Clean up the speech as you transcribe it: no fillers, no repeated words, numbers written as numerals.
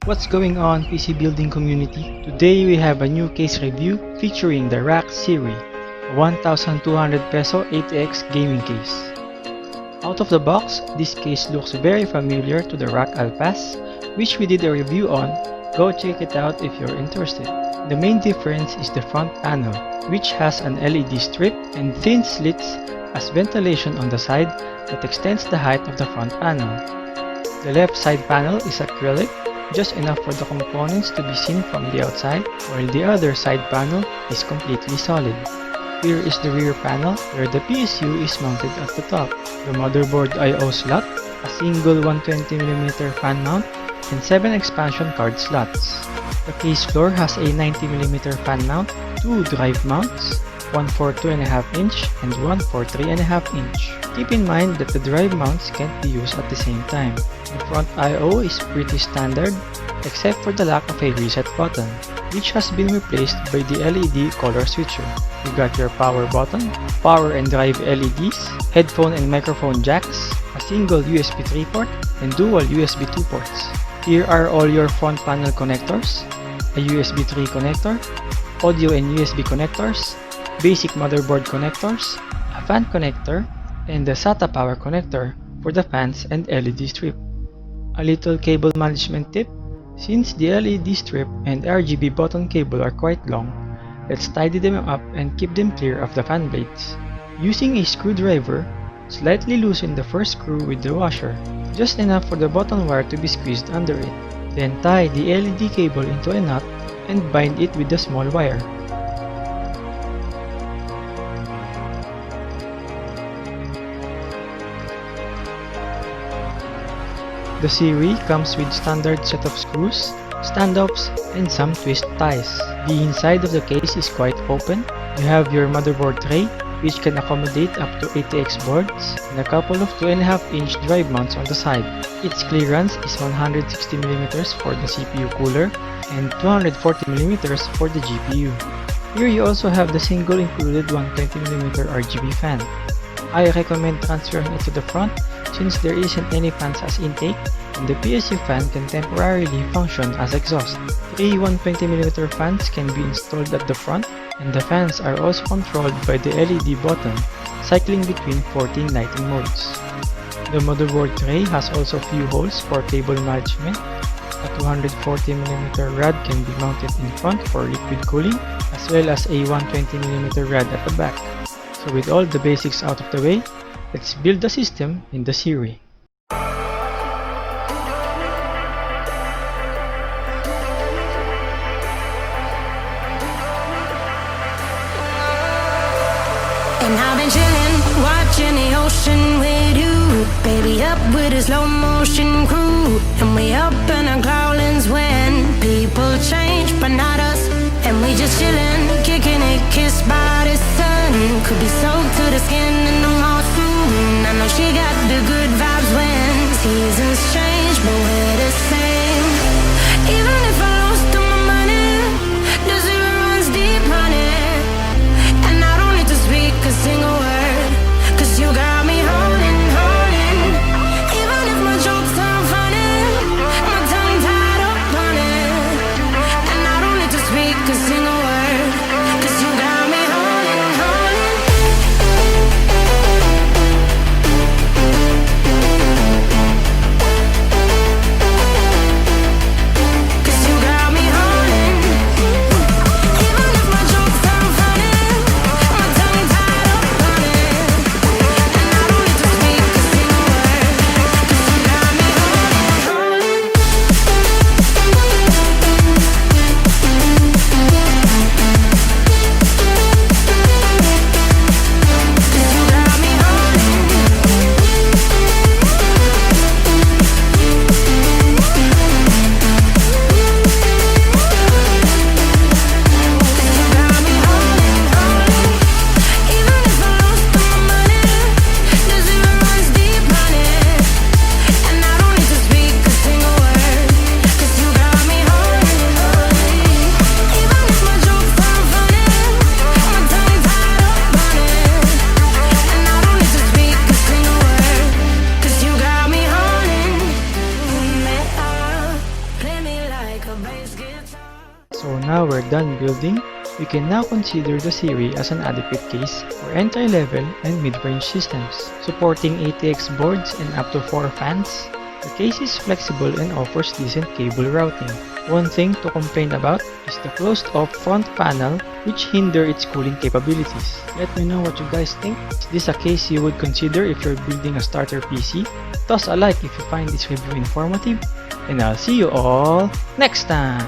What's going on, PC building community? Today we have a new case review featuring the Rakk Siri, a 1,200 peso ATX gaming case. Out of the box, this case looks very familiar to the Rakk Alpas, which we did a review on. Go check it out if you're interested. The main difference is the front panel, which has an LED strip and thin slits as ventilation on the side that extends the height of the front panel. The left side panel is acrylic, just enough for the components to be seen from the outside, while the other side panel is completely solid. Here is the rear panel, where the PSU is mounted at the top, the motherboard I/O slot, a single 120mm fan mount, and 7 expansion card slots. The case floor has a 90mm fan mount, 2 drive mounts, one for 2.5 inch and one for 3.5 inch. Keep in mind that the drive mounts can't be used at the same time. The front I/O is pretty standard, except for the lack of a reset button, which has been replaced by the LED color switcher. You got your power button, power and drive LEDs, headphone and microphone jacks, a single USB 3 port, and dual USB 2 ports. Here are all your front panel connectors, a USB 3 connector, audio and USB connectors, basic motherboard connectors, a fan connector, and the Sata power connector for the fans and LED strip. A little cable management tip: since the LED strip and RGB button cable are quite long, let's tidy them up and keep them clear of the fan blades. Using a screwdriver, slightly loosen the first screw with the washer, just enough for the button wire to be squeezed under it. Then tie the LED cable into a knot and bind it with the small wire. The Siri comes with standard set of screws, stand-ups, and some twist ties. The inside of the case is quite open. You have your motherboard tray, which can accommodate up to ATX boards, and a couple of 2.5-inch drive mounts on the side. Its clearance is 160mm for the CPU cooler and 240mm for the GPU. Here you also have the single included 120mm RGB fan. I recommend transferring it to the front since there isn't any fans as intake, and the PSU fan can temporarily function as exhaust. 3 120mm fans can be installed at the front, and the fans are also controlled by the LED button, cycling between 14 lighting modes. The motherboard tray has also few holes for cable management. A 240mm rod can be mounted in front for liquid cooling, as well as a 120mm rod at the back. So with all the basics out of the way, let's build the system in the Siri. And I've been chillin', watching the ocean with you. Baby up with a slow motion crew. And we up in our growlings when people change, but not us. And we just chillin', kicking it, kissed by the sun. Could be soaked to the skin in the mall soon. I know she got the good vibes when seasons change, but we're the same. Even if I lost all my money, the zero runs deep, honey. And I don't need to speak a single word, cause you got me holding, holding. Even if my jokes sound funny, my tongue tied up on it. And I don't need to speak a single word, cause you got me holding, holding. like a bass guitar. So now we're done building, we can now consider the Siri as an adequate case for entry-level and mid-range systems. Supporting ATX boards and up to 4 fans, the case is flexible and offers decent cable routing. One thing to complain about is the closed-off front panel which hinder its cooling capabilities. Let me know what you guys think. Is this a case you would consider if you're building a starter PC? Toss a like if you find this review informative, and I'll see you all next time!